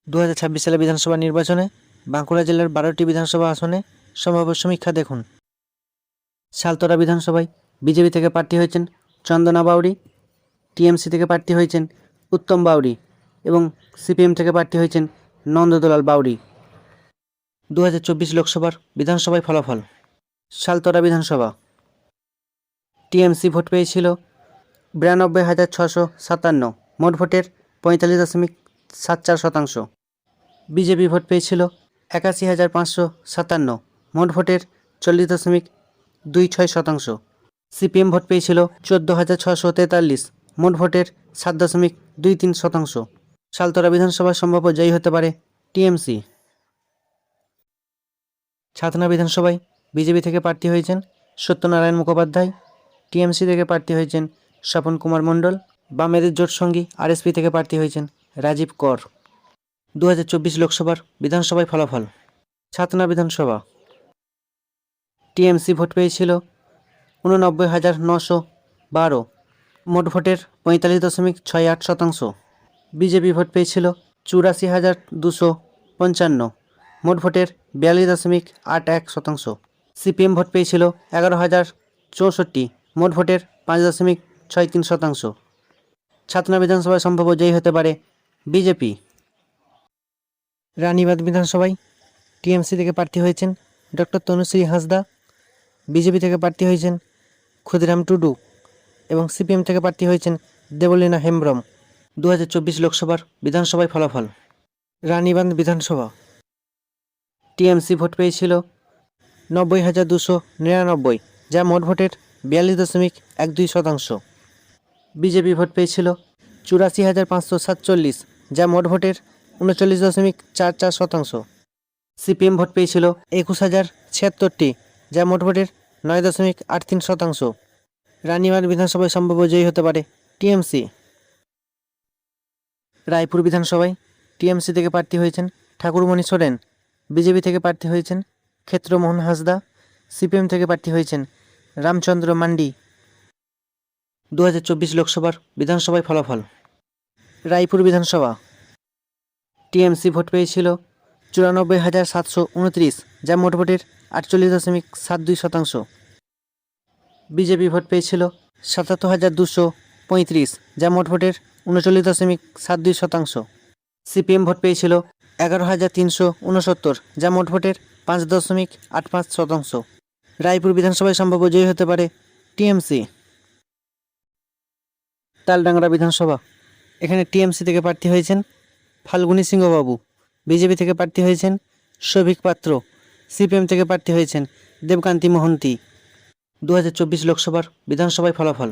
2026 সালে বিধানসভা নির্বাচনে বাঁকুড়া জেলার 12টি বিধানসভা আসনে সম্ভাব্য সমীক্ষা দেখুন। সালতরা বিধানসভায় বিজেপি থেকে প্রার্থী হয়েছেন চন্দনা বাউরি, টিএমসি থেকে প্রার্থী হয়েছেন উত্তম বাউরি এবং সিপিএম থেকে প্রার্থী হয়েছেন নন্দদুলাল বাউরি। 2024 লোকসভার বিধানসভায় ফলাফল। সালতরা বিধানসভা টিএমসি ভোট পেয়েছিল 92,657, মোট ভোটের 45.74%। বিজেপি ভোট পেয়েছিল 81,557, মোট ভোটের 40.26%। সিপিএম ভোট পেয়েছিল 14,643, মোট ভোটের 7.23%। সালতরা বিধানসভায় সম্ভাব্য জয়ী হতে পারে টিএমসি। ছাতনা বিধানসভায় বিজেপি থেকে প্রার্থী হয়েছেন সত্যনারায়ণ মুখোপাধ্যায়, টিএমসি থেকে প্রার্থী হয়েছেন স্বপন কুমার মণ্ডল, বামেদের জোট সঙ্গী আরএসপি থেকে প্রার্থী হয়েছেন রাজীব কর। 2024 লোকসভার বিধানসভায় ফলাফল। ছাতনা বিধানসভা টিএমসি ভোট পেয়েছিল 89,912, মোট ভোটের 45.68%। বিজেপি ভোট পেয়েছিল 84,255, মোট ভোটের 42.81%। সিপিএম ভোট পেয়েছিল 11,064, মোট ভোটের 5.63%। ছাতনা বিধানসভায় সম্ভাব্য জয়ী হতে পারে বিজেপি। রানীবাঁধ বিধানসভায় টিএমসি থেকে প্রার্থী হয়েছেন ডক্টর তনুশ্রী হাঁসদা, বিজেপি থেকে প্রার্থী হয়েছেন ক্ষুদিরাম টুডু এবং সিপিএম থেকে প্রার্থী হয়েছেন দেবলীনা হেমব্রম। 2024 লোকসভার বিধানসভায় ফলাফল। রানীবাঁধ বিধানসভা টিএমসি ভোট পেয়েছিল 90,299, যা মোট ভোটের 42.12%। বিজেপি ভোট পেয়েছিল 84,547, যা মোট ভোটের 39.44%। সিপিএম ভোট পেয়েছিল 21,076টি, যা মোট ভোটের 9.83%। রানীবাঁধ বিধানসভায় সম্ভাব্য জয়ী হতে পারে টিএমসি। রায়পুর বিধানসভায় টিএমসি থেকে প্রার্থী হয়েছেন ঠাকুরমণি সোরেন, বিজেপি থেকে প্রার্থী হয়েছেন ক্ষেত্রমোহন হাঁসদা, সিপিএম থেকে প্রার্থী হয়েছেন রামচন্দ্র মান্ডি। 2024 লোকসভার বিধানসভায় ফলাফল। রায়পুর বিধানসভা টিএমসি ভোট পেয়েছিল 94,729, যা মোট ভোটের 48.72%। বিজেপি ভোট পেয়েছিল 77,235, যা মোট ভোটের 39.72%। সিপিএম ভোট পেয়েছিল 11,369, যা মোট ভোটের 5.85%। রায়পুর বিধানসভায় সম্ভাব্য জয়ী হতে পারে টিএমসি। তালডাংরা বিধানসভা, এখানে টিএমসি থেকে প্রার্থী হয়েছেন ফাল্গুনী সিংহবাবু, বিজেপি থেকে প্রার্থী হয়েছেন সৌভিক পাত্র, সিপিএম থেকে প্রার্থী হয়েছেন দেবকান্তি মোহন্তি। 2024 লোকসভার বিধানসভায় ফলাফল।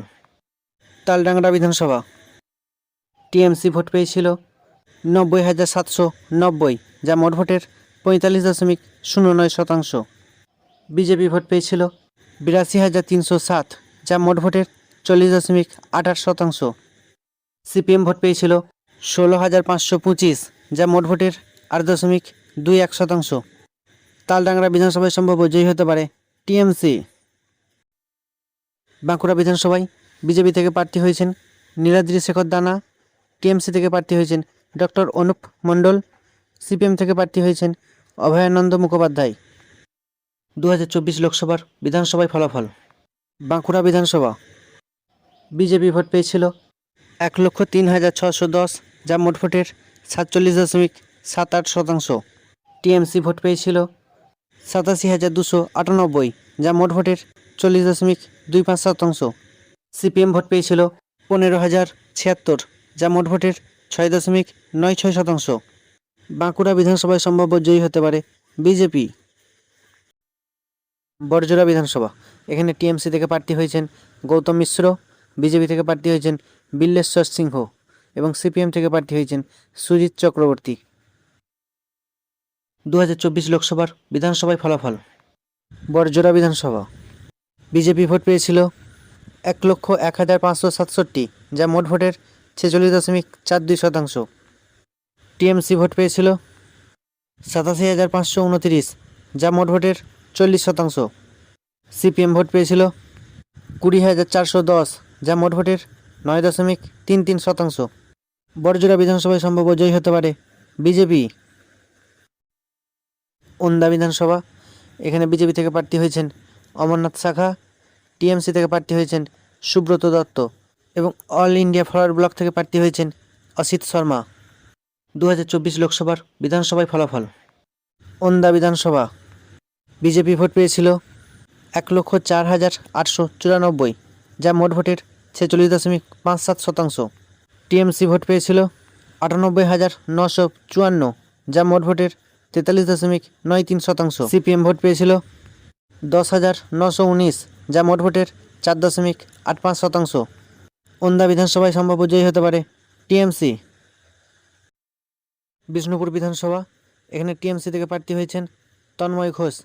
তালডাংরা বিধানসভা টিএমসি ভোট পেয়েছিল 90,790, যা মোট ভোটের 45.09%। বিজেপি ভোট পেয়েছিল 82,307, যা মোট ভোটের 40.28%। সিপিএম ভোট পেয়েছিল 16,525, যা মোট ভোটের 8.21%। তালডাংরা বিধানসভায় সম্ভাব্য জয়ী হতে পারে টিএমসি। বাঁকুড়া বিধানসভায় বিজেপি থেকে প্রার্থী হয়েছেন নীলাদ্রি শেখর দানা, টিএমসি থেকে প্রার্থী হয়েছেন ডক্টর অনুপ মণ্ডল, সিপিএম থেকে প্রার্থী হয়েছেন অভয়ানন্দ মুখোপাধ্যায়। 2024 লোকসভার বিধানসভায় ফলাফল। বাঁকুড়া বিধানসভা বিজেপি ভোট পেয়েছিল 1,03,610, যা মোট ভোটের 47.78%। টিএমসি ভোট পেয়েছিল 87,298, যা মোট ভোটের 40.25%। সিপিএম ভোট পেয়েছিল 15,076, যা মোট ভোটের 6.96%। বাঁকুড়া বিধানসভায় সম্ভাব্য জয়ী হতে পারে বিজেপি। বড়জোড়া বিধানসভা, এখানে টিএমসি থেকে প্রার্থী হয়েছেন গৌতম মিশ্র, বিজেপি থেকে প্রার্থী হয়েছেন বিল্লেশ্বর সিংহ এবং সিপিএম থেকে প্রার্থী হয়েছেন সুজিত চক্রবর্তী। 2024 লোকসভার বিধানসভায় ফলাফল। বড়জোড়া বিধানসভা বিজেপি ভোট পেয়েছিল 1,01,567, যা মোট ভোটের 46.42%। টিএমসি ভোট পেয়েছিল 87,529, যা মোট ভোটের 40%। সিপিএম ভোট পেয়েছিল 20,410, যা মোট ভোটের 9.33%। বড়জোড়া বিধানসভায় সম্ভাব্য জয়ী হতে পারে বিজেপি। ওন্দা বিধানসভা, এখানে বিজেপি থেকে প্রার্থী হয়েছেন অমরনাথ শাখা, টিএমসি থেকে প্রার্থী হয়েছেন সুব্রত দত্ত এবং অল ইন্ডিয়া ফরওয়ার্ড ব্লক থেকে প্রার্থী হয়েছেন অসিত শর্মা। 2024 লোকসভার বিধানসভায় ফলাফল। ওন্দা বিধানসভা, বিজেপি ভোট পেয়েছিল 1,04,894, যা মোট ভোটের 46.57%। টিএমসি ভোট পেয়েছিল 98,954, যা মোট ভোটের 43.93%। সিপিএম ভোট পেয়েছিল 10,919, যা মোট ভোটের 4.85%। ওন্দা বিধানসভায় সম্ভাব্য জয়ী হতে পারে টিএমসি। বিষ্ণুপুর বিধানসভা, এখানে টিএমসি থেকে প্রার্থী হয়েছেন তন্ময় ঘোষ,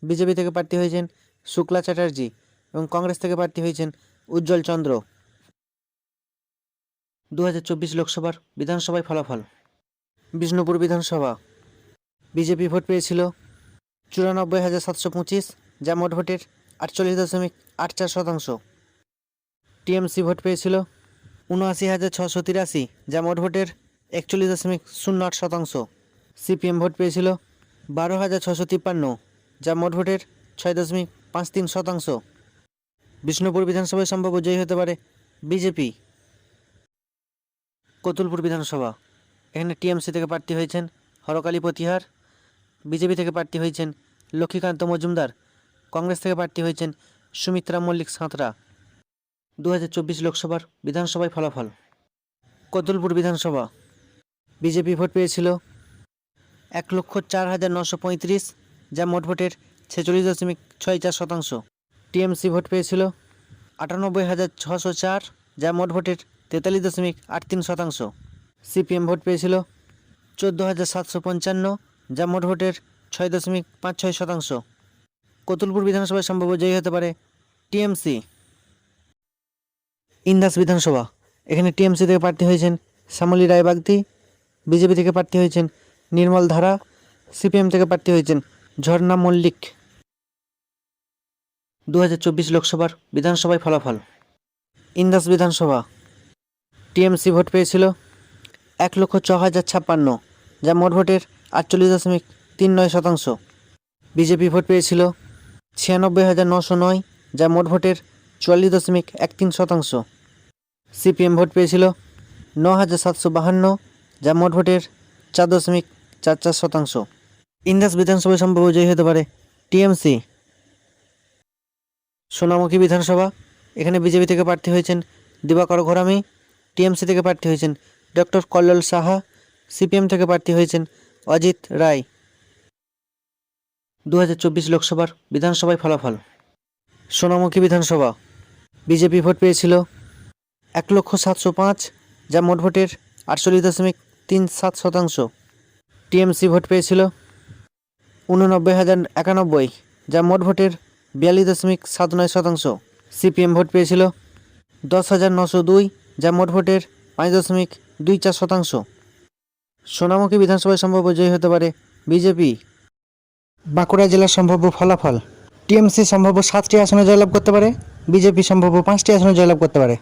বিজেপি থেকে প্রার্থী হয়েছেন শুক্লা চ্যাটার্জি এবং কংগ্রেস থেকে প্রার্থী হয়েছেন উজ্জ্বল চন্দ্র। 2024 লোকসভার বিধানসভায় ফলাফল। বিষ্ণুপুর বিধানসভা, বিজেপি ভোট পেয়েছিল 94,725, যা মোট ভোটের 48.84%। টিএমসি ভোট পেয়েছিল 79,683, যা মোট ভোটের 41.08%। সিপিএম ভোট পেয়েছিল 12,653, যা মোট ভোটের 6.53%। বিষ্ণুপুর বিধানসভায় সম্ভাব্য জয়ী হতে পারে বিজেপি। কতুলপুর বিধানসভা, এখানে টিএমসি থেকে প্রার্থী হয়েছেন হরকালী প্রতিহার, বিজেপি থেকে প্রার্থী হয়েছেন লক্ষ্মীকান্ত মজুমদার, কংগ্রেস থেকে প্রার্থী হয়েছেন সুমিত্রা মল্লিক সাঁতরা। 2024 লোকসভার বিধানসভায় ফলাফল। কতুলপুর বিধানসভা, বিজেপি ভোট পেয়েছিল 1,04,935, যা মোট ভোটের 46.64%। টিএমসি ভোট পেয়েছিল 98,604, যা মোট ভোটের 43.83%। সিপিএম ভোট পেয়েছিল 14,755, যা মোট ভোটের 6.56%। কতুলপুর বিধানসভায় সম্ভাব্য জয়ী হতে পারে টিএমসি। ইন্দাস বিধানসভা, এখানে টিএমসি থেকে প্রার্থী হয়েছেন শ্যামলী রায় বাগদি, বিজেপি থেকে প্রার্থী হয়েছেন নির্মল ধারা, সিপিএম থেকে প্রার্থী হয়েছেন ঝর্ণা মল্লিক। 2024 লোকসভার বিধানসভায় ফলাফল। ইন্দাস বিধানসভা, টিএমসি ভোট পেয়েছিল 1,06,056, যা মোট ভোটের 48.39%। বিজেপি ভোট পেয়েছিল 96,909, যা মোট ভোটের 44.13%। সিপিএম ভোট পেয়েছিল 9,752, যা মোট ভোটের 4.44%। ইন্দাস বিধানসভায় সম্ভাব্য জয়ী হতে পারে টিএমসি। সোনামুখী বিধানসভা, এখানে বিজেপি থেকে প্রার্থী হয়েছেন দিবাকর ঘোরামি, টিএমসি থেকে প্রার্থী হয়েছেন ডক্টর কল্লোল সাহা, সিপিএম থেকে প্রার্থী হয়েছেন অজিত রায়। 2024 লোকসভার বিধানসভায় ফলাফল। সোনামুখী বিধানসভা, বিজেপি ভোট পেয়েছিল 1,07,05, যা মোট ভোটের 48.37%। টিএমসি ভোট পেয়েছিল 89,091, যা মোট ভোটের 42.79%। সিপিএম ভোট পেয়েছিল 10,902, যা মোট ভোটের 5.24%। সোনামুখী বিধানসভায় সম্ভাব্য জয়ী হতে পারে বিজেপি। বাঁকুড়া জেলার সম্ভাব্য ফলাফল। টিএমসি সম্ভাব্য 7টি আসনে জয়লাভ করতে পারে, বিজেপি সম্ভাব্য 5টি আসনে জয়লাভ করতে পারে।